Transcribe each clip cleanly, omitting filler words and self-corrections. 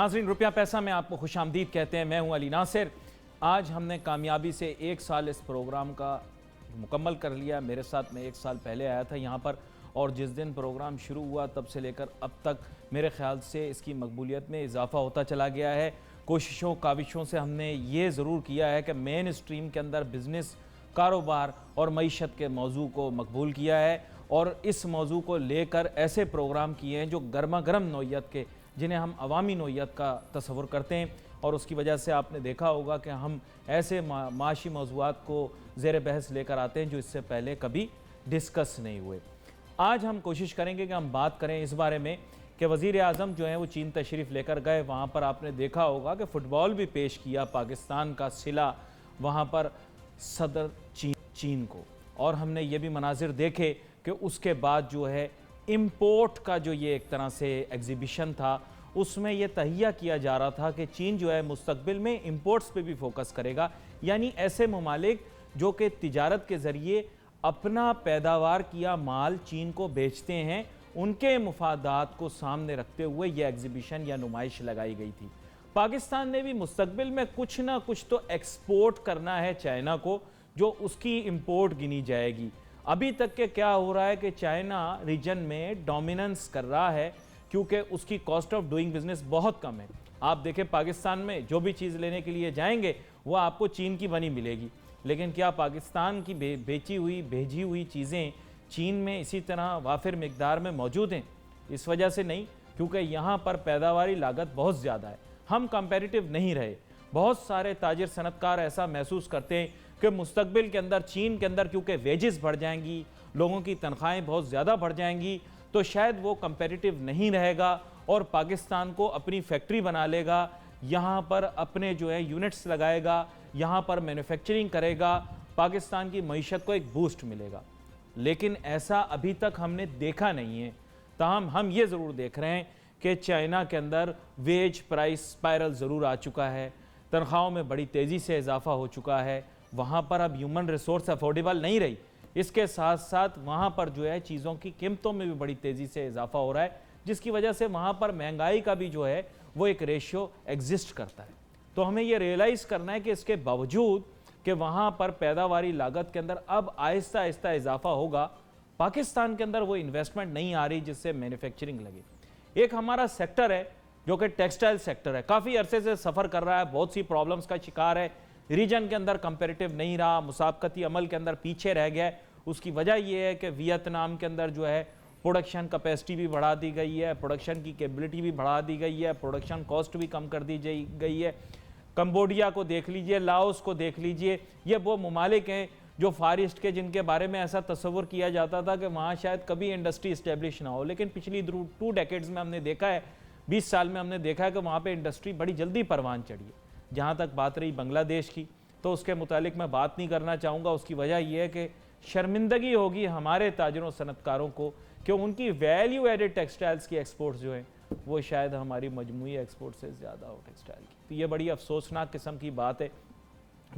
नाज़रीन, रुपया पैसा में आपको खुशामदीद कहते हैं। मैं हूं अली नासिर। आज हमने कामयाबी से 1 साल इस प्रोग्राम का मुकम्मल कर लिया। मेरे साथ मैं 1 साल पहले आया था यहाँ पर, और जिस दिन प्रोग्राम शुरू हुआ तब से लेकर अब तक मेरे ख्याल से इसकी मकबूलियत में इजाफ़ा होता चला गया है। कोशिशों काविशों से हमने ये ज़रूर किया है कि मेन स्ट्रीम के अंदर बिज़नेस, कारोबार और मईशत के मौजू को मकबूल किया है, और इस मौजू को लेकर ऐसे प्रोग्राम किए हैं जो गर्मा गर्म नौइयत के, जिन्हें हम अवामी नौइयत का तस्वुर करते हैं। और उसकी वजह से आपने देखा होगा कि हम ऐसे माशी मौज़ूआत को ज़ेर बहस लेकर आते हैं जो इससे पहले कभी डिस्कस नहीं हुए। आज हम कोशिश करेंगे कि हम बात करें इस बारे में कि वज़ीर आज़म जो हैं वो चीन तशरीफ़ लेकर गए। वहाँ पर आपने देखा होगा कि फ़ुटबॉल भी पेश किया, पाकिस्तान का सिला वहाँ पर सदर चीन को, और हमने ये भी मनाजिर देखे कि उसके बाद जो है इम्पोर्ट का जो ये एक तरह से एग्ज़िबिशन था, उसमें यह तहिया किया जा रहा था कि चीन जो है मुस्तकबिल में इम्पोर्ट्स पे भी फोकस करेगा, यानी ऐसे ममालिक जो कि तिजारत के ज़रिए अपना पैदावार किया माल चीन को बेचते हैं, उनके मुफादात को सामने रखते हुए यह एग्ज़िबिशन या नुमाइश लगाई गई थी। पाकिस्तान ने भी मुस्तकबिल में कुछ ना कुछ तो एक्सपोर्ट करना है चाइना को, जो उसकी इम्पोर्ट गिनी जाएगी। अभी तक के क्या हो रहा है कि चाइना रीजन में डोमिनेंस कर रहा है, क्योंकि उसकी कॉस्ट ऑफ डूइंग बिजनेस बहुत कम है। आप देखें पाकिस्तान में जो भी चीज़ लेने के लिए जाएंगे वो आपको चीन की बनी मिलेगी, लेकिन क्या पाकिस्तान की भेजी हुई चीज़ें चीन में इसी तरह वाफिर मिकदार में मौजूद हैं? इस वजह से नहीं, क्योंकि यहाँ पर पैदावारी लागत बहुत ज़्यादा है, हम कंपेरेटिव नहीं रहे। बहुत सारे ताजिर सनतकार ऐसा महसूस करते हैं कि मुस्तकबिल के अंदर चीन के अंदर क्योंकि वेजेस बढ़ जाएंगी, लोगों की तनख्वाहें बहुत ज़्यादा बढ़ जाएंगी, तो शायद वो कंपेरेटिव नहीं रहेगा और पाकिस्तान को अपनी फैक्ट्री बना लेगा, यहाँ पर अपने जो है यूनिट्स लगाएगा, यहाँ पर मैन्युफैक्चरिंग करेगा, पाकिस्तान की मईशत को एक बूस्ट मिलेगा। लेकिन ऐसा अभी तक हमने देखा नहीं है। ताहम हम ये ज़रूर देख रहे हैं कि चाइना के अंदर वेज प्राइस स्पायरल ज़रूर आ चुका है, तनख्वाहों में बड़ी तेज़ी से इजाफा हो चुका है, वहाँ पर अब ह्यूमन रिसोर्स अफोर्डेबल नहीं रही। इसके साथ साथ वहाँ पर जो है चीज़ों की कीमतों में भी बड़ी तेज़ी से इजाफा हो रहा है, जिसकी वजह से वहाँ पर महंगाई का भी जो है वो एक रेशियो एग्जिस्ट करता है। तो हमें ये रियलाइज़ करना है कि इसके बावजूद कि वहाँ पर पैदावारी लागत के अंदर अब आहिस्ता आहिस्ता इजाफा होगा, पाकिस्तान के अंदर वो इन्वेस्टमेंट नहीं आ रही जिससे मैन्युफैक्चरिंग लगे। एक हमारा सेक्टर है जो कि टेक्सटाइल सेक्टर है, काफ़ी अरसे से सफ़र कर रहा है, बहुत सी प्रॉब्लम्स का शिकार है, रीजन के अंदर कंपेरेटिव नहीं रहा, मुसाबकती अमल के अंदर पीछे रह गया है। उसकी वजह यह है कि वियतनाम के अंदर जो है प्रोडक्शन कैपेसिटी भी बढ़ा दी गई है, प्रोडक्शन की कैपेबिलिटी भी बढ़ा दी गई है, प्रोडक्शन कॉस्ट भी कम कर दी गई है। कंबोडिया को देख लीजिए, लाओस को देख लीजिए, ये वो ममालिक हैं जो फार ईस्ट के, जिनके बारे में ऐसा तस्वुर किया जाता था कि वहाँ शायद कभी इंडस्ट्री इस्टेब्लिश ना हो, लेकिन पिछली 2 डेकेड्स में हमने देखा है, 20 साल में हमने देखा है कि वहाँ पे इंडस्ट्री बड़ी जल्दी परवान चढ़ी है। जहाँ तक बात रही बांग्लादेश की, तो उसके मुतालिक मैं बात नहीं करना चाहूँगा। उसकी वजह यह है कि शर्मिंदगी होगी हमारे ताजरों सनतकारों को कि उनकी वैल्यू एडेड टेक्सटाइल्स की एक्सपोर्ट्स जो हैं वो शायद हमारी मजमूई एक्सपोर्ट से ज़्यादा हो टेक्सटाइल की। तो ये बड़ी अफसोसनाक किस्म की बात है,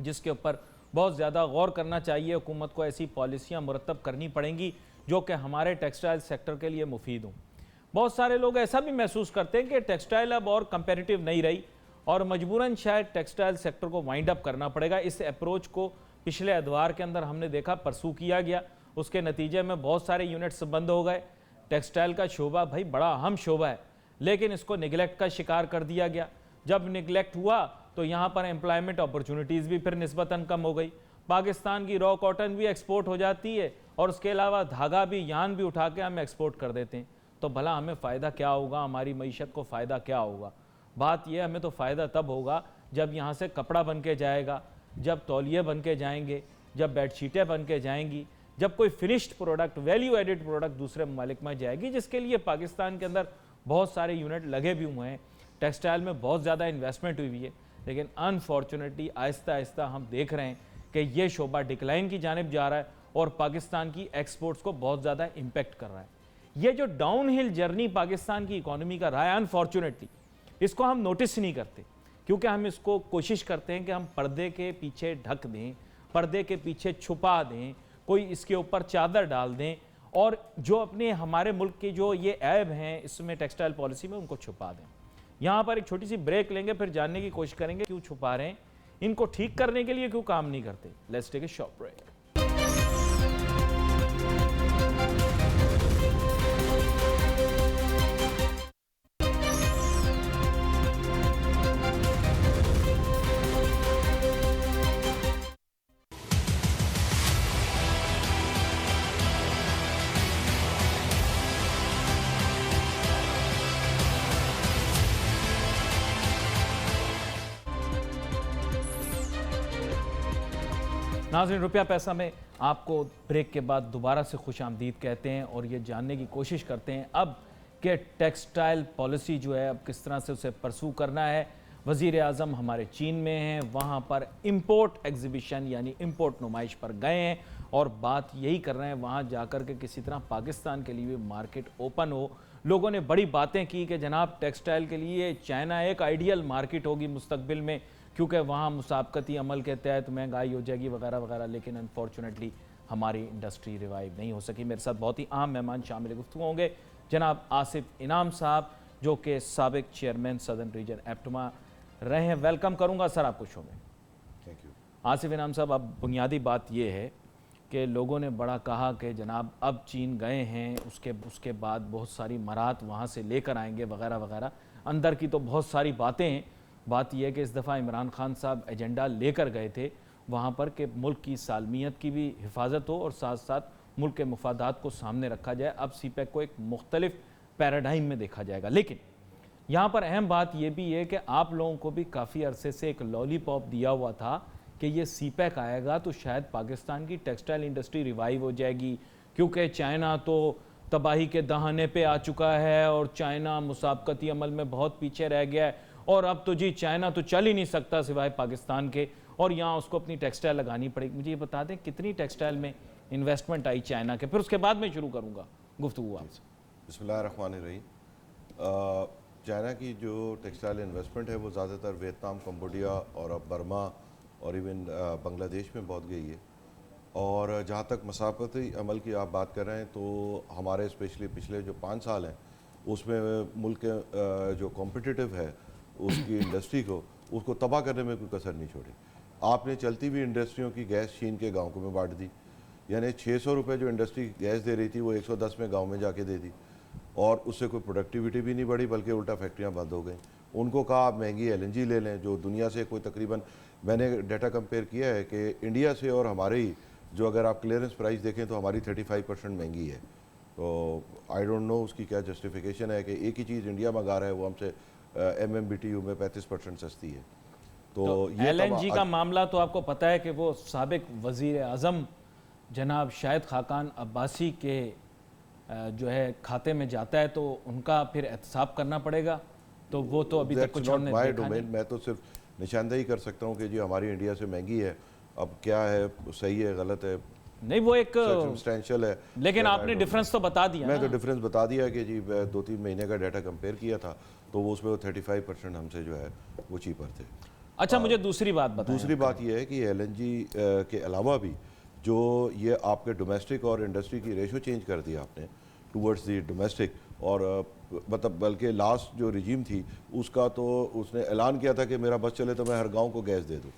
जिसके ऊपर बहुत ज़्यादा गौर करना चाहिए। हुकूमत को ऐसी पॉलिसियाँ मुरतब करनी पड़ेंगी जो कि हमारे टेक्सटाइल सेक्टर के लिए मुफीद हों। बहुत सारे लोग ऐसा भी महसूस करते हैं कि टेक्सटाइल अब और कंपेरेटिव नहीं रही और मजबूरन शायद टेक्सटाइल सेक्टर को वाइंड अप करना पड़ेगा। इस अप्रोच को पिछले अदवार के अंदर हमने देखा परसू किया गया, उसके नतीजे में बहुत सारे यूनिट्स बंद हो गए। टेक्सटाइल का शोबा भाई बड़ा अहम शोबा है, लेकिन इसको निगलेक्ट का शिकार कर दिया गया। जब निगलेक्ट हुआ तो यहाँ पर एम्प्लॉयमेंट अपॉर्चुनिटीज़ भी फिर निस्बतन कम हो गई। पाकिस्तान की रॉ कॉटन भी एक्सपोर्ट हो जाती है और उसके अलावा धागा भी, यान भी उठा के हम एक्सपोर्ट कर देते हैं। तो भला हमें फ़ायदा क्या होगा, हमारी मईशत को फ़ायदा क्या होगा? बात यह, हमें तो फ़ायदा तब होगा जब यहाँ से कपड़ा बन के जाएगा, जब तौलिए बन के जाएंगे, जब बेडशीटें बन के जाएंगी, जब कोई finished product, value added product दूसरे ममालिक में जाएगी, जिसके लिए पाकिस्तान के अंदर बहुत सारे यूनिट लगे भी हुए हैं। टेक्सटाइल में बहुत ज़्यादा इन्वेस्टमेंट हुई है, लेकिन अनफॉर्चुनेटली आहिस्ता आहिस्ता हम देख रहे हैं कि ये शोबा डिक्लाइन की जानिब जा रहा है और पाकिस्तान की एक्सपोर्ट्स को बहुत ज़्यादा इम्पेक्ट कर रहा है। ये जो डाउन हिल जर्नी पाकिस्तान की इकॉनमी का रहा है, अनफॉर्चुनेटली इसको हम नोटिस नहीं करते, क्योंकि हम इसको कोशिश करते हैं कि हम पर्दे के पीछे ढक दें, पर्दे के पीछे छुपा दें, कोई इसके ऊपर चादर डाल दें और जो अपने हमारे मुल्क के जो ये ऐब हैं इसमें टेक्सटाइल पॉलिसी में उनको छुपा दें। यहाँ पर एक छोटी सी ब्रेक लेंगे, फिर जानने की कोशिश करेंगे क्यों छुपा रहे हैं, इनको ठीक करने के लिए क्यों काम नहीं करते। Let's take a short break. नाज़रीन, रुपया पैसा में आपको ब्रेक के बाद दोबारा से खुशामदीद कहते हैं और ये जानने की कोशिश करते हैं अब कि टेक्सटाइल पॉलिसी जो है अब किस तरह से उसे परसू करना है। वज़ीर आज़म हमारे चीन में हैं, वहाँ पर इम्पोर्ट एग्जीबिशन यानी इम्पोर्ट नुमाइश पर गए हैं और बात यही कर रहे हैं वहाँ जाकर के किसी तरह पाकिस्तान के लिए भी मार्केट ओपन हो। लोगों ने बड़ी बातें की कि जनाब टेक्सटाइल के लिए चाइना एक आइडियल मार्केट होगी मुस्तकबिल में, क्योंकि वहाँ मुसाबकती अमल के तहत महंगाई हो जाएगी वगैरह वगैरह, लेकिन अनफॉर्चुनेटली हमारी इंडस्ट्री रिवाइव नहीं हो सकी। मेरे साथ बहुत ही अहम मेहमान शामिल गुफ्तगू होंगे। जनाब आसिफ इनाम साहब जो कि साबिक चेयरमैन सदर्न रीजन एप्टमा रहे हैं, वेलकम करूँगा सर आपको शो में। Thank you. आसिफ इनाम साहब, अब बुनियादी बात यह है कि लोगों ने बड़ा कहा कि जनाब अब चीन गए हैं, उसके बाद बहुत सारी मराहत वहाँ से लेकर आएंगे वगैरह वगैरह, अंदर की तो बहुत सारी बातें हैं। बात यह है कि इस दफ़ा इमरान खान साहब एजेंडा लेकर गए थे वहाँ पर कि मुल्क की सालमियत की भी हिफाजत हो और साथ साथ मुल्क के मफादात को सामने रखा जाए। अब सीपैक को एक मुख्तलिफ पैराडाइम में देखा जाएगा, लेकिन यहाँ पर अहम बात यह भी है कि आप लोगों को भी काफ़ी अरसे से एक लॉलीपॉप दिया हुआ था कि ये सीपैक आएगा तो शायद पाकिस्तान की टेक्सटाइल इंडस्ट्री रिवाइव हो जाएगी, क्योंकि चाइना तो तबाही के दहाने पे आ चुका है और चाइना मुसाबकती अमल में बहुत पीछे रह गया है और अब तो जी चाइना तो चल ही नहीं सकता सिवाय पाकिस्तान के और यहाँ उसको अपनी टेक्सटाइल लगानी पड़ेगी। मुझे ये बता दें कितनी टेक्सटाइल में इन्वेस्टमेंट आई चाइना के, फिर उसके बाद मैं शुरू करूँगा गुफ्तगू आपसे। बिस्मिल्लाहिर्रहमानिर्रहीम। चाइना की जो टेक्सटाइल इन्वेस्टमेंट है वो ज़्यादातर वियतनाम, कंबोडिया और अब बर्मा और इवन बांग्लादेश में बहुत गई है। और जहाँ तक मसाफती अमल की आप बात कर रहे हैं तो हमारे स्पेशली पिछले जो 5 साल हैं उसमें मुल्क के जो कॉम्पिटिटिव है उसकी इंडस्ट्री को उसको तबाह करने में कोई कसर नहीं छोड़ी। आपने चलती हुई इंडस्ट्रियों की गैस चीन के गाँव को में बांट दी, यानी 600 रुपये जो इंडस्ट्री गैस दे रही थी वो 110 में गाँव में जाके दे दी और उससे कोई प्रोडक्टिविटी भी नहीं बढ़ी बल्कि उल्टा फैक्ट्रियाँ बंद हो गई। उनको कहा आप महंगी LNG ले लें जो दुनिया से कोई तकरीबन, मैंने डाटा कंपेयर किया है कि इंडिया से और हमारे ही जो अगर आप क्लियरेंस प्राइस देखें तो हमारी 35% महंगी है। तो आई डोंट नो उसकी क्या जस्टिफिकेशन है कि एक ही चीज़ इंडिया मंगा रहा है वो हमसे MMBTU में 35% सस्ती है। तो ये LNG का मामला तो आपको पता है कि वो साबिक वज़ीर आज़म जनाब शाहिद खाकान अब्बासी के जो है खाते में जाता है तो उनका फिर एहतसाब करना पड़ेगा, तो वो तो अभी तक कुछ हमने देखा नहीं। मैं तो सिर्फ निशानदेही कर सकता हूँ कि जी हमारी इंडिया से महंगी है, अब क्या है सही है गलत है नहीं, वो एक सर्कमस्टेंशियल है, लेकिन आपने डिफरेंस तो बता दिया। मैं तो डिफरेंस बता दिया कि जी 2-3 महीने का डाटा कंपेयर किया था तो वो उसमें 35% हमसे जो है वो चीपर थे। अच्छा, मुझे दूसरी बात बताएं। दूसरी बात यह है कि LNG के अलावा भी जो ये आपके डोमेस्टिक और इंडस्ट्री की रेशो चेंज कर दिया आपने टूवर्ड्स दी डोमेस्टिक, और मतलब बल्कि लास्ट जो रिजीम थी उसका तो उसने ऐलान किया था कि मेरा बस चले तो मैं हर गांव को गैस दे दूं।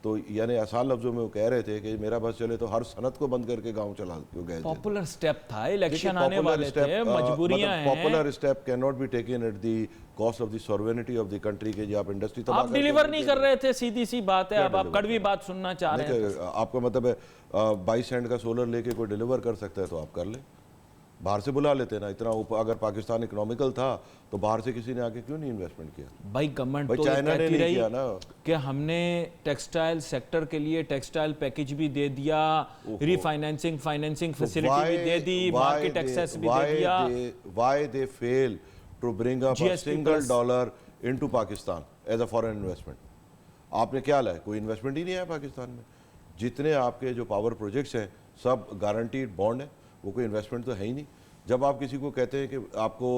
तो यानी आसान लफ्जों में वो कह रहे थे कि मेरा बस चले तो हर सनत को बंद करके गांव चला गैस। पॉपुलर स्टेप था, इलेक्शन आने वाले थे, मजबूरियां हैं। Popular step can not be taken at the cost of the sovereignty of the country के जो आप इंडस्ट्री आप डिलीवर नहीं कर रहे थे, सीधी सी बात है। अब आप कड़वी बात सुनना चाह रहे हैं। आपका मतलब है 22 सेंट का सोलर लेके कोई डिलीवर कर सकता है तो आप कर ले, बाहर से बुला लेते ना। इतना अगर पाकिस्तान इकोनॉमिकल था तो बाहर से किसी ने आके क्यों नहीं इन्वेस्टमेंट किया? भाई गवर्नमेंट तो चाइना ने नहीं किया ना कि हमने टेक्सटाइल सेक्टर के लिए टेक्सटाइल पैकेज भी दे दिया, रीफाइनेंसिंग फाइनेंसिंग फैसिलिटी भी दे दी, मार्केट एक्सेस भी दे दिया। Why they fail to bring up a single dollar into Pakistan as a foreign investment? आपने क्या लाया? कोई इन्वेस्टमेंट ही नहीं है पाकिस्तान में। जितने आपके जो पावर प्रोजेक्ट्स हैं सब गारंटीड बॉन्ड है, वो कोई इन्वेस्टमेंट तो है ही नहीं। जब आप किसी को कहते हैं कि आपको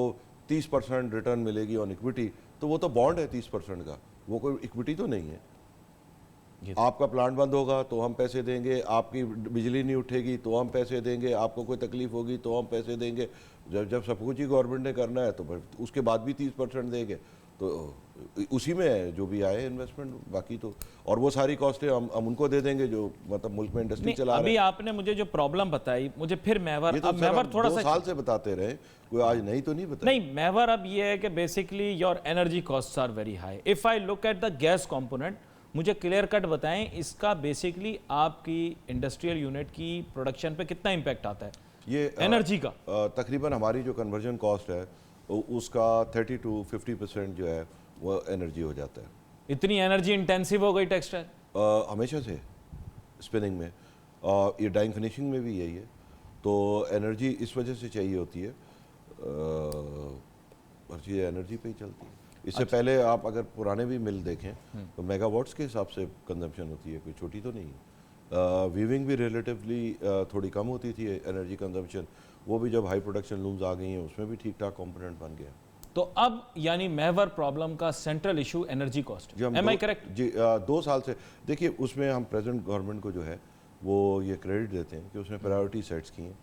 30% रिटर्न मिलेगी ऑन इक्विटी, तो वो तो बॉन्ड है 30% का, वो कोई इक्विटी तो नहीं है। आपका प्लांट बंद होगा तो हम पैसे देंगे, आपकी बिजली नहीं उठेगी तो हम पैसे देंगे, आपको कोई तकलीफ होगी तो हम पैसे देंगे। जब सब कुछ ही गवर्नमेंट ने करना है तो उसके बाद भी 30% देंगे। तो उसी में है जो भी आए इन्वेस्टमेंट, बाकी तो और वो सारी कॉस्ट है हम उनको दे देंगे जो मतलब मुल्क में इंडस्ट्री चला रहे अभी हैं। आपने मुझे जो प्रॉब्लम बताई, मुझे फिर महवर, ये तो अब सर महवर हम थोड़ा 2 सा, साल से बताते रहे, कोई आज नहीं तो नहीं बताया। नहीं महवर अब ये है कि basically your energy costs are very high. If I look at the gas component, मुझे क्लियर कट बताएं इसका बेसिकली आपकी इंडस्ट्रियल यूनिट की प्रोडक्शन पे कितना इम्पैक्ट आता है ये एनर्जी का? तकरीबन हमारी जो कन्वर्जन कॉस्ट है उसका 30 to 50% जो है वो एनर्जी हो जाता है। इतनी एनर्जी इंटेंसिव हो गई टेक्सटाइल? हमेशा से स्पिनिंग में, ये डाइंग फिनिशिंग में भी यही है। तो एनर्जी इस वजह से चाहिए होती है, हर चीज़ एनर्जी पे ही चलती है। इससे पहले आप अगर पुराने भी मिल देखें तो मेगावाट्स के हिसाब से कंजम्पशन होती है, कोई छोटी तो नहीं है। वीविंग भी रिलेटिवली थोड़ी कम होती थी एनर्जी कंजम्पशन, वो भी जब हाई प्रोडक्शन लूम्स आ गई हैं उसमें भी ठीक ठाक कंपोनेंट बन गया। तो अब यानी महवर प्रॉब्लम का central issue energy cost, am I correct? जी 2 साल से देखिए, उसमें हम प्रेजेंट गवर्नमेंट को जो है वो ये क्रेडिट देते हैं कि उसने प्रायोरिटी सेट्स की हैं।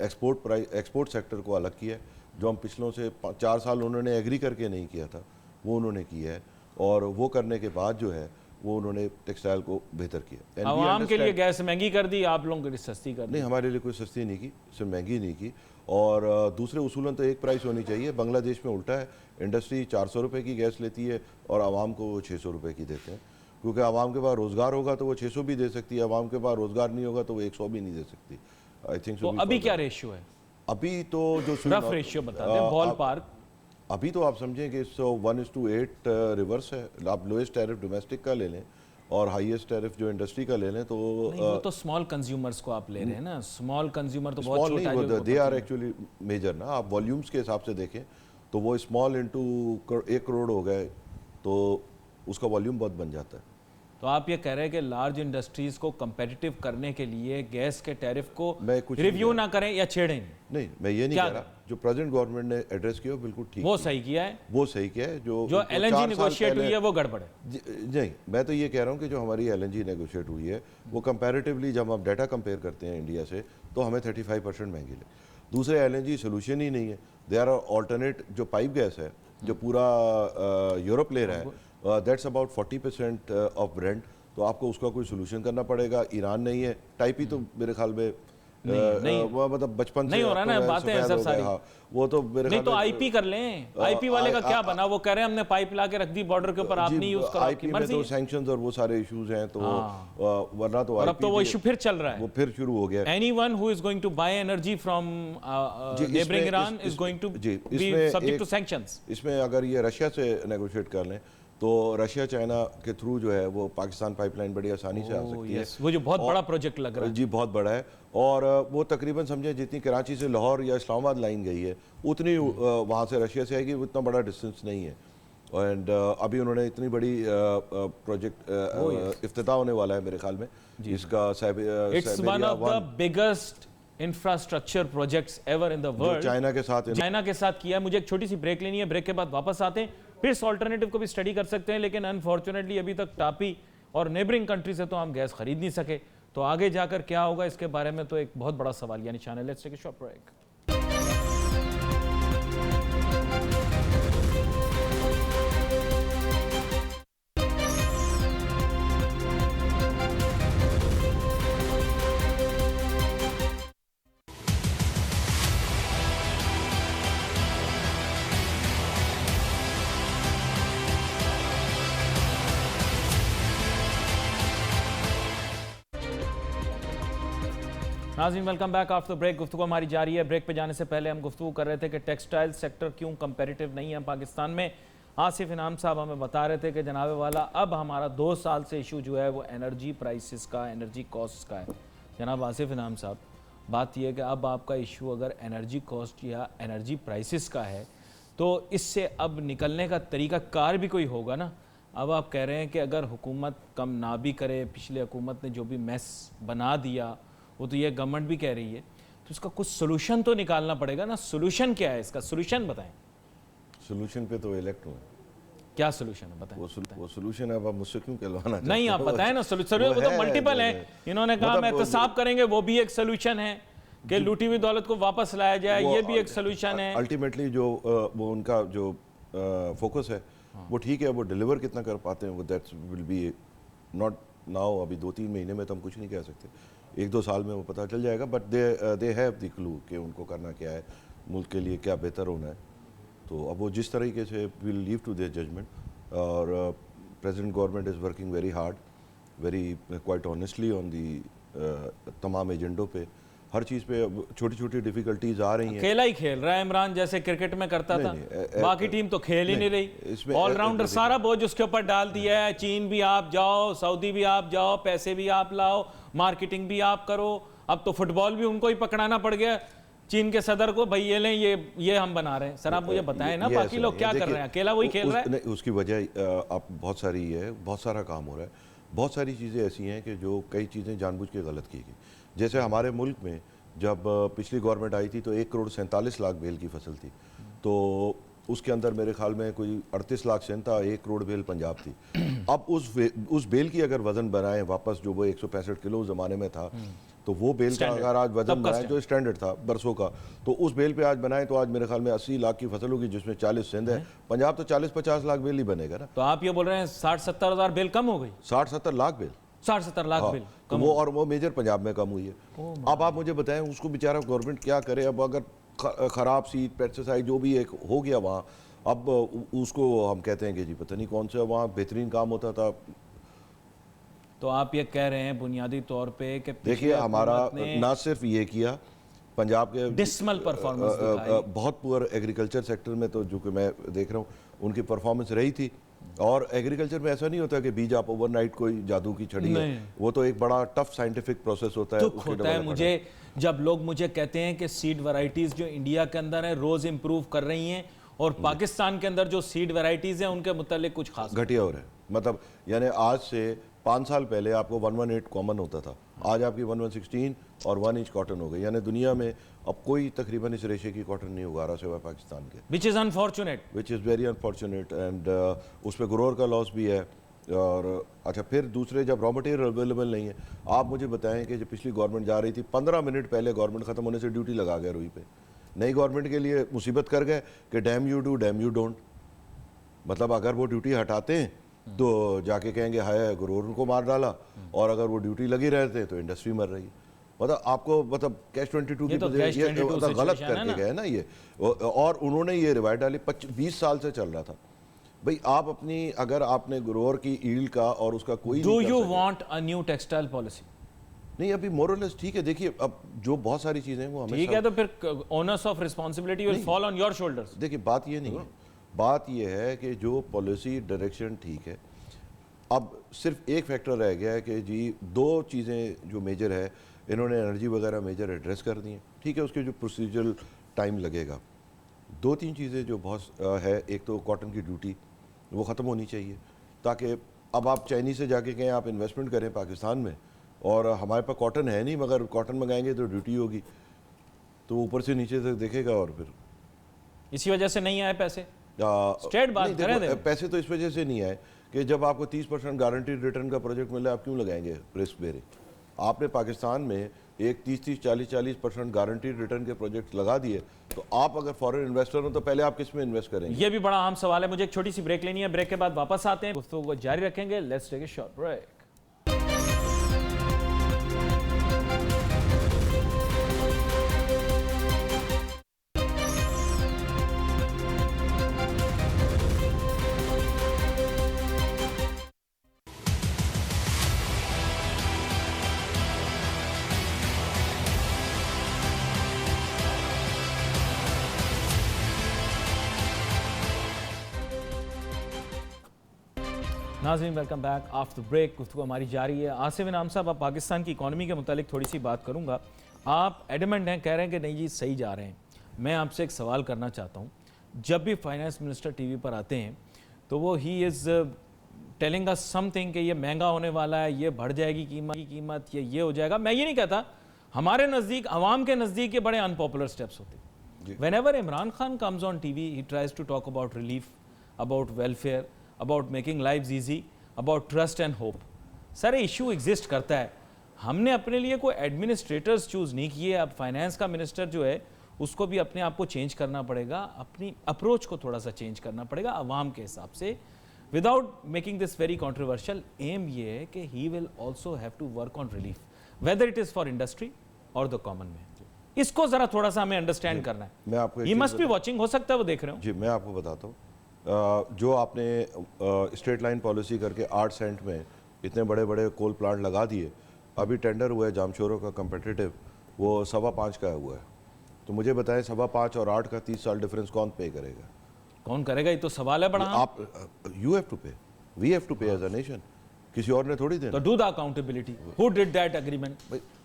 एक्सपोर्ट सेक्टर को अलग किया है, जो हम पिछलों से 4 साल उन्होंने एग्री करके नहीं किया था वो उन्होंने किया है, और वो करने के बाद जो है वो उन्होंने टेक्सटाइल को बेहतर किया। आवाम के लिए गैस महंगी कर दी, आप लोगों के लिए सस्ती कर दी? नहीं, हमारे लिए कोई सस्ती नहीं की, सिर्फ महंगी नहीं की। और दूसरे उसूलन तो एक प्राइस होनी चाहिए। बांग्लादेश में उल्टा है, इंडस्ट्री 400 रुपये की गैस लेती है और आवाम को वो 600 रुपये की देते हैं, क्योंकि आवाम के पास रोज़गार होगा तो वो 600 भी दे सकती है, आवाम के पास रोज़गार नहीं होगा तो वो 100 भी नहीं दे सकती। आई थिंक तो अभी क्या रेशियो है? अभी तो जो रफ रेशियो बता दें, बॉल पार्क। अभी तो आप समझें कि 1:8 रिवर्स है। आप लोएस्ट टैरिफ डोमेस्टिक का ले लें और हाईएस्ट टैरिफ जो इंडस्ट्री का ले लें तो वो तो स्मॉल कंज्यूमर्स को आप ले रहे हैं ना, स्मॉल कंज्यूमर तो बहुत स्मॉल छोटा है। नहीं, दे आर एक्चुअली मेजर ना। आप वॉल्यूम्स के हिसाब से देखें तो वो स्मॉल इनटू 1 करोड़ हो गए तो उसका वॉल्यूम बहुत बन जाता है। तो आप ये कह रहे हैं कि लार्ज इंडस्ट्रीज को कंपेटिटिव करने के लिए गैस के टैरिफ को मैं कुछ रिव्यू ना करें या छेड़ें? नहीं, मैं ये नहीं कह रहा। जो प्रेजेंट गवर्नमेंट ने एड्रेस किया बिल्कुल ठीक, वो सही किया है, वो सही किया है। जो एलएनजी नेगोशिएट हुई है वो गड़बड़ है। नहीं, मैं तो ये कह रहा हूँ कि जो हमारी एलएनजी नेगोशिएट हुई है वो कंपैरेटिवली जब हम डाटा कंपेयर करते हैं इंडिया से तो हमें 35% महंगी लगी। दूसरे एलएनजी सोल्यूशन ही नहीं है। They are alternate. जो पाइप गैस है जो पूरा यूरोप ले रहा है, दैट्स अबाउट 40% ऑफ ब्रेंट, तो आपको उसका कोई सोल्यूशन करना पड़ेगा। ईरान नहीं है, टाइप ही तो मेरे ख्याल में वो मतलब बचपन से नहीं हो रहा ना, बातें हैं सब सारी। हाँ, वो तो मेरे नहीं तो आईपी कर लें। आईपी वाले का क्या बना? वो कह रहे हैं हमने पाइप ला के रख दी बॉर्डर के ऊपर, आप नहीं यूज करो, आपकी मर्जी। तो सैंक्शंस और वो सारे इश्यूज हैं, तो वरना तो और अब तो वो इशू फिर चल रहा है, वो फिर शुरू हो गया। Anyone who is going to buy energy from neighbouring Iran is going to be subject to sanctions. इसमें अगर ये रशिया से नेगोशिएट कर लें तो रशिया चाइना के थ्रू जो है वो पाकिस्तान पाइपलाइन बड़ी आसानी से आ सकती है। वो जो बहुत बड़ा प्रोजेक्ट लग रहा है जी, बहुत बड़ा है। और वो तकरीबन समझे जितनी कराची से लाहौर या इस्लामाबाद लाइन गई है उतनी वहाँ से रशिया से आएगी, उतना बड़ा डिस्टेंस नहीं है। एंड अभी उन्होंने इतनी बड़ी प्रोजेक्ट इफ्तिताह होने वाला है मेरे ख्याल में इसका। It's one of the biggest infrastructure projects ever in the world. China के साथ किया है। मुझे एक छोटी सी ब्रेक लेनी है, ब्रेक के बाद वापस आते हैं, फिर इस ऑल्टरनेटिव को भी स्टडी कर सकते हैं। लेकिन अनफॉर्चुनेटली अभी तक टापी और नेबरिंग कंट्री से तो हम गैस खरीद नहीं सके, तो आगे जाकर क्या होगा इसके बारे में तो एक बहुत बड़ा सवाल यानी निशान है। Let's take a short break. नाज़रीन welcome back after the break. गुफ्तगू हमारी जारी है। ब्रेक पे जाने से पहले हम गुफ्तगू कर रहे थे कि टेक्सटाइल सेक्टर क्यों कंपेरेटिव नहीं है पाकिस्तान में। आसिफ इनाम साहब हमें बता रहे थे कि जनाब वाला अब हमारा 2 साल से इशू जो है वो एनर्जी प्राइसेस का, एनर्जी कॉस्ट का है। जनाब आसिफ इनाम साहब, बात यह है कि अब आपका इशू अगर एनर्जी कॉस्ट या एनर्जी प्राइसेस का है तो इससे अब निकलने का तरीका कार भी कोई होगा ना। अब आप कह रहे हैं कि अगर हुकूमत कम ना भी करे, पिछले हुकूमत ने जो भी मैस बना दिया वो तो ये गवर्नमेंट भी कह रही है, तो इसका कुछ सोल्यूशन तो निकालना पड़ेगा ना। सोल्यूशन क्या है इसका? सोल्यूशन बताएं। सोल्यूशन पे तो इलेक्ट हुए। क्या सोल्यूशन है बताएं। वो सोल्यूशन है, अब आप मुझसे क्यों कहलवाना? नहीं आप बताएं ना सोल्यूशन। वो तो मल्टीपल है। इन्होंने कहा मैं एहतसाब करेंगे, वो भी एक सोल्यूशन है कि लूटी हुई दौलत को वापस लाया जाए, ये भी एक सोल्यूशन है। अल्टीमेटली जो वो उनका जो फोकस है वो ठीक है, वो डिलीवर कितना कर पाते हैं वो that's will be not now, अभी 2-3 महीने में तो हम कुछ नहीं कह सकते, 1-2 साल में वो पता चल जाएगा, but they have the clue कि उनको करना क्या है, मुल्क के लिए क्या बेहतर होना है। तो अब वो जिस तरीके से will leave to their judgement, और present government is working very hard, very quite honestly on the तमाम एजेंडों पे, हर चीज़ पे छोटी छोटी डिफिकल्टीज आ रही हैं। अकेला ही खेल रहा है इमरान, जैसे क्रिकेट में करता था, बाकी टीम तो खेल ही नहीं रही, ऑलराउंडर सारा बोझ उसके ऊपर डाल दिया है। चीन भी आप जाओ, सऊदी भी आप जाओ, पैसे भी आप लाओ, मार्केटिंग भी आप करो, अब तो फुटबॉल भी उनको ही पकड़ाना पड़ गया चीन के सदर को, भाई ये लें, ये हम बना रहे हैं। सर आप मुझे बताएं ना बाकी लोग क्या कर रहे हैं, अकेला वही खेल रहा है? उसकी वजह आप बहुत सारी है, बहुत सारा काम हो रहा है, बहुत सारी चीज़ें ऐसी हैं कि जो कई चीज़ें जानबूझ के गलत की गई। जैसे हमारे मुल्क में जब पिछली गवर्नमेंट आई थी तो 1 करोड़ 47 लाख बेल की फसल थी, तो उसके अंदर मेरे ख्याल में कोई 38 लाख सेंध था, 1 करोड़ बेल पंजाब थी। अब उस बेल की अगर वजन बनाएं वापस, जो वो 165 किलो उस ज़माने में था, तो वो बेल का अगर आज वजन बनाए जो स्टैंडर्ड था बरसों का, तो उस बेल पे आज बनाए तो आज मेरे ख्याल में 80 लाख की फसल होगी, जिसमें 40 सेंध है। पंजाब तो 40-50 लाख बेल ही बनेगा ना। तो आप ये बोल रहे हैं 60-70 हज़ार बेल कम हो गई? 60-70 लाख बेल, 60-70 लाख बेल तो वो, और वो मेजर पंजाब में कम हुई है। अब आप मुझे बताएं उसको बेचारा गवर्नमेंट क्या करे। अब अगर खराब सीड पेस्टिसाइड जो भी एक हो गया वहाँ, अब उसको हम कहते हैं कि जी पता नहीं कौन सा वहाँ बेहतरीन काम होता था। तो आप ये कह रहे हैं बुनियादी तौर पे कि देखिए हमारा ना सिर्फ ये किया, पंजाब के डिसमल परफॉर्मेंस बहुत पुअर एग्रीकल्चर सेक्टर में, तो जो कि मैं देख रहा हूँ उनकी परफॉर्मेंस रही थी। और एग्रीकल्चर में ऐसा नहीं होता कि बीज आप ओवरनाइट कोई जादू की छड़ी है, वो तो एक बड़ा टफ साइंटिफिक प्रोसेस होता है। दुख होता है मुझे जब लोग मुझे कहते हैं कि सीड वैरायटीज जो इंडिया के अंदर है रोज इंप्रूव कर रही हैं, और पाकिस्तान के अंदर जो सीड वैरायटीज हैं उनके मुतालिक कुछ खास घटिया हो रहा है। मतलब यानी आज से 5 साल पहले आपको 118 कॉमन होता था, आज आपकी 1116 और 1 इंच कॉटन हो गई। यानी दुनिया में अब कोई तकरीबन इस रेशे की कॉटन नहीं उगा रहा सिवाय पाकिस्तान के, which is unfortunate, which is very unfortunate. And उस पर ग्रोअर का लॉस भी है। और अच्छा, फिर दूसरे जब रॉ मटेरियल अवेलेबल नहीं है, आप मुझे बताएं कि जब पिछली गवर्नमेंट जा रही थी 15 मिनट पहले गवर्नमेंट ख़त्म होने से ड्यूटी लगा गया रुई पे। नई गवर्नमेंट के लिए मुसीबत कर गए कि damn you do damn you don't. मतलब अगर वो ड्यूटी हटाते हैं तो जाके कहेंगे हाय ग्रोअर को मार डाला, और अगर वो ड्यूटी लगी रहते तो इंडस्ट्री मर रही है। मतलब आपको मतलब कैश 22 की मतलब गलत करके गए ना ये। और उन्होंने ये रिवायत डाली 20 साल से चल रहा था। भाई आप अपनी, अगर आपने ग्रोअर की ईल्ड का और उसका कोई, do you want a new textile policy? नहीं, अभी मोरलेस ठीक है। देखिए अब जो बहुत सारी चीजें हैं वो हमें ठीक है, तो फिर owners of responsibility will fall on your shoulders. देखिए बात ये नहीं है, बात ये है कि जो पॉलिसी डायरेक्शन ठीक है, अब सिर्फ एक फैक्टर रह गया है कि जी 2 चीज़ें जो मेजर है, इन्होंने एनर्जी वगैरह मेजर एड्रेस कर दी हैं, ठीक है, उसके जो प्रोसीजरल टाइम लगेगा। 2-3 चीज़ें जो बहुत है, एक तो कॉटन की ड्यूटी वो ख़त्म होनी चाहिए, ताकि अब आप चाइनीज़ से जाके कहें आप इन्वेस्टमेंट करें पाकिस्तान में, और हमारे पास कॉटन है नहीं, मगर कॉटन मंगाएंगे तो ड्यूटी होगी, तो ऊपर से नीचे तक देखेगा। और फिर इसी वजह से नहीं आए पैसे, स्ट्रेट बात करें, पैसे तो इस वजह से नहीं आए कि जब आपको 30% गारंटीड रिटर्न का प्रोजेक्ट मिला, आप क्यों लगाएंगे रिस्क बेरिंग? आपने पाकिस्तान में एक 30-30, 40-40% गारंटीड रिटर्न के प्रोजेक्ट लगा दिए, तो आप अगर फॉरेन इन्वेस्टर हो तो पहले आप किस में इन्वेस्ट करेंगे? ये भी बड़ा अहम सवाल है। मुझे एक छोटी सी ब्रेक लेनी है, ब्रेक के बाद वापस आते हैं, गुफ्तगू को जारी रखेंगे। Let's take a short break. नाज़रीन वेलकम बैक आफ्टर ब्रेक। गुफ्तगू हमारी जारी है। आसिफ इनाम साहब, अब पाकिस्तान की इकॉनमी के मुतालिक थोड़ी सी बात करूँगा। आप एडमेंट हैं, कह रहे हैं कि नहीं जी सही जा रहे हैं। मैं आपसे एक सवाल करना चाहता हूँ, जब भी फाइनेंस मिनिस्टर टीवी पर आते हैं तो वो he is telling us something कि ये महंगा होने वाला है, ये बढ़ जाएगी कीमत, ये हो जाएगा। मैं ये नहीं कहता, हमारे नज़दीक, अवाम के नज़दीक ये बड़े अनपॉपुलर स्टेप्स होते हैं। Whenever Imran Khan comes on TV, he tries to talk about relief, about welfare, about making lives easy, about trust and hope। सारे इशू एग्जिस्ट करता है। हमने अपने लिए कोई एडमिनिस्ट्रेटर्स चूज़ नहीं किए। अब फाइनेंस का मिनिस्टर जो है उसको भी अपने आप को चेंज करना पड़ेगा, अपनी अप्रोच को थोड़ा सा चेंज करना पड़ेगा अवाम के हिसाब से। Without making this very controversial, aim ये है कि he will also have to work on relief, whether it is for industry और द कॉमन मैन। इसको जरा थोड़ा सा हमें अंडरस्टैंड करना है। मैं आपको ही मस्ट बी वॉचिंग, हो सकता है वो देख रहे हो। जी मैं आपको बताता हूँ, जो आपने स्ट्रेट लाइन पॉलिसी करके 8 सेंट में इतने बड़े बड़े कोल प्लांट लगा दिए, अभी टेंडर हुआ है जामशोरों का कम्पिटिटिव, वो 5.25 का हुआ है। तो मुझे बताएं 5.25 और 8 का 30 साल डिफरेंस कौन पे करेगा? कौन करेगा, ये तो सवाल है बड़ा। आप यू हैव टू पे, वी हैव टू पे एज अ नेशन, किसी और ने थोड़ी देना। तो do the accountability, who did that agreement?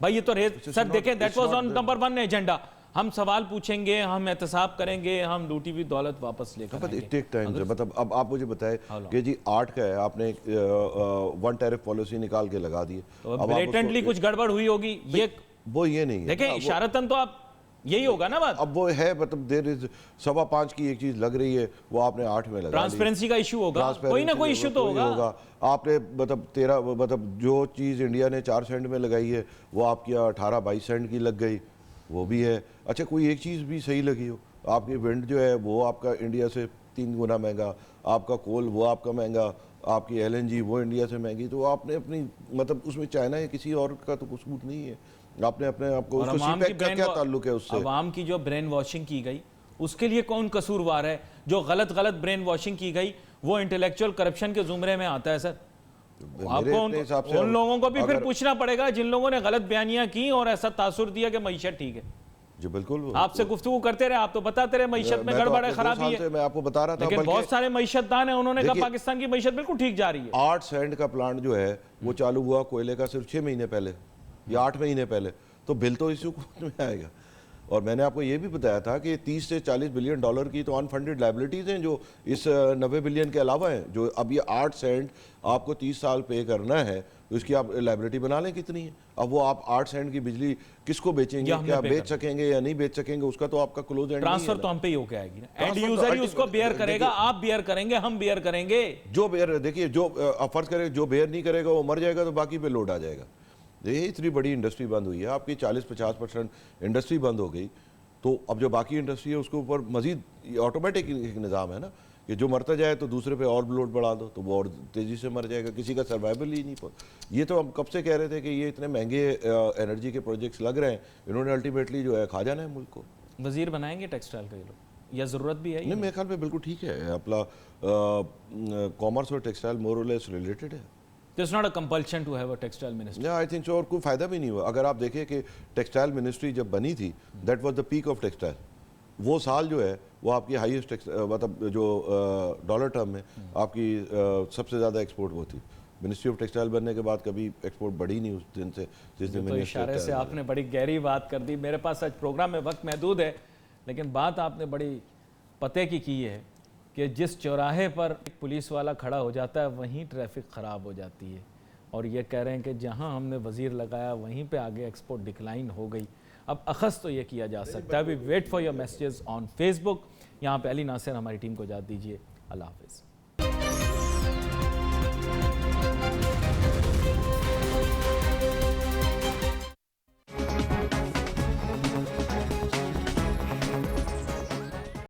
भाई ये तो सर देखें, that was on number 1 agenda. हम सवाल पूछेंगे, हम एहतसाब करेंगे, हम लूटी हुई दौलत वापस लेकर आएंगे। It take time. मतलब अब आप मुझे बताएं कि जी 8 का है, आपने 1 टैरिफ पॉलिसी निकाल के लगा दी है। तो ब्लेटेंटली कुछ गड़बड़ हुई होगी, ये नहीं है। देखें इशारतन तो आप यही होगा ना बात। अब वो है, मतलब देर इज 5.25 की एक चीज लग रही है, वो आपने 8 में लगा दी। ट्रांसपेरेंसी का इशू होगा, कोई ना कोई इशू तो होगा। आपने मतलब जो चीज इंडिया ने 4 सेंट में लगाई है वो आपकी 18-22 सेंट की लग गई, वो भी है। अच्छा, कोई एक चीज़ भी सही लगी हो, आपकी विंड जो है वो आपका इंडिया से 3 गुना महंगा, आपका कोल वो आपका महंगा, आपकी LNG वो इंडिया से महंगी, तो आपने अपनी मतलब उसमें चाइना या किसी और का तो कसूर नहीं है, आपने अपने आपको उसको सीपैक का क्या ताल्लुक है उससे? अवाम की जो ब्रेन वॉशिंग की गई उसके लिए कौन कसूरवार है? जो गलत ब्रेन वॉशिंग की गई वो इंटेलेक्चुअल करप्शन के जुमरे में आता है सर। आपको उन लोगों को भी फिर पूछना पड़ेगा जिन लोगों ने गलत बयानियां की और ऐसा तासुर दिया कि मईशत ठीक है। जी बिल्कुल, आपसे गुफ्तगू करते रहे, आप तो बताते रहे मईशत में गड़बड़ है, खराबी है। मैं आपको बता रहा था, लेकिन बहुत सारे मईशतदान है, उन्होंने कहा पाकिस्तान की मईशत बिल्कुल ठीक जा रही है। 8 सेंट का प्लांट जो है वो चालू हुआ कोयले का सिर्फ 6 महीने पहले या 8 महीने पहले, तो बिल तो इसी हुकूमत में आएगा। और मैंने आपको ये भी बताया था कि 30 से 40 बिलियन डॉलर की तो अनफंडेड लाइबिलिटीज़ हैं जो इस 90 बिलियन के अलावा हैं, जो अब ये 8 सेंट आपको 30 साल पे करना है, तो इसकी आप लाइबिलिटी बना लें कितनी है। अब वो आप 8 सेंट की बिजली किसको बेचेंगे, क्या बेच सकेंगे या नहीं बेच सकेंगे, उसका तो आपका क्लोज एंड ट्रांसफर तो हम पे ही होके आएगी ना, एंड यूजर ही उसको बेयर करेगा, आप बेयर करेंगे, हम बेयर करेंगे। जो बेयर, देखिए जो फर्ज करें जो बेयर नहीं करेगा वो मर जाएगा, तो बाकी पे लोड आ जाएगा। ये इतनी बड़ी इंडस्ट्री बंद हुई है, आपकी 40-50% इंडस्ट्री बंद हो गई, तो अब जो बाकी इंडस्ट्री है उसके ऊपर मजीद ऑटोमेटिक एक निज़ाम है ना कि जो मरता जाए तो दूसरे पे और लोड बढ़ा दो, तो वो और तेज़ी से मर जाएगा, किसी का सर्वाइवल ही नहीं पहुँच। ये तो हम कब से कह रहे थे कि ये इतने महंगे एनर्जी के प्रोजेक्ट्स लग रहे हैं, इन्होंने अल्टीमेटली जो है खा जाना है मुल्क को। वजीर बनाएंगे टेक्सटाइल का ये लोग, या ज़रूरत भी है? नहीं, मेरे ख्याल में बिल्कुल ठीक है, अपना कॉमर्स और टेक्सटाइल मोर और लेस रिलेटेड है। There's not a compulsion to have a textile ministry. I think so, और कोई फ़ायदा भी नहीं हुआ। अगर आप देखें कि टेक्सटाइल मिनिस्ट्री जब बनी थी, that was the peak of textile. वो साल जो है वो आपकी हाईएस्ट मतलब जो डॉलर टर्म में आपकी सबसे ज़्यादा एक्सपोर्ट वो थी। मिनिस्ट्री ऑफ टेक्सटाइल बनने के बाद कभी एक्सपोर्ट बढ़ी नहीं उस दिन से जिस दिन। तो इशारे से आपने बड़ी गहरी बात कर दी। मेरे पास आज प्रोग्राम में वक्त महदूद है, लेकिन बात आपने बड़ी पते की है कि जिस चौराहे पर एक पुलिस वाला खड़ा हो जाता है वहीं ट्रैफिक ख़राब हो जाती है, और ये कह रहे हैं कि जहां हमने वज़ीर लगाया वहीं पे आगे एक्सपोर्ट डिक्लाइन हो गई। अब अखज़ तो ये किया जा सकता है। We wait for your messages on Facebook. यहाँ पे अली नासिर हमारी टीम को इजाज़त दीजिए। अल्लाह हाफ़िज़।